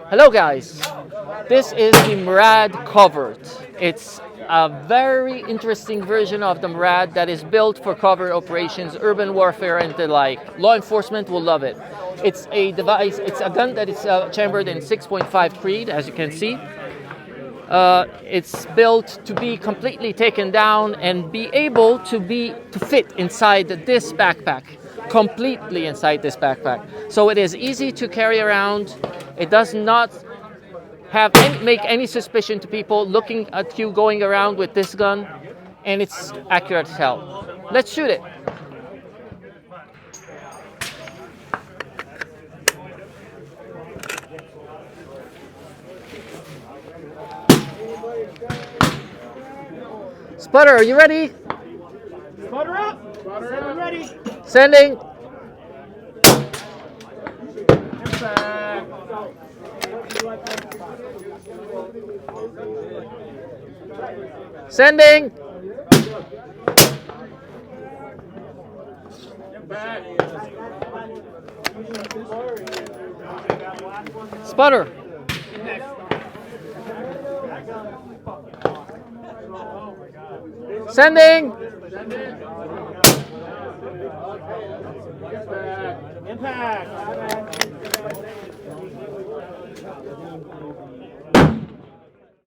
Hello guys, this is the MRAD Covert. It's a very interesting version of the MRAD that is built for covert operations, urban warfare and the like. Law enforcement will love it. It's a device, it's a gun that is chambered in 6.5 Creed, as you can see. It's built to be completely taken down and be able to fit inside this backpack, completely inside this backpack. So it is easy to carry around. It does not make any suspicion to people looking at you going around with this gun, and it's accurate as hell. Let's shoot it. Sputter, are you ready? Sputter up! Sputter up! Ready! Sending. Sending. Sputter. Sending. Impact.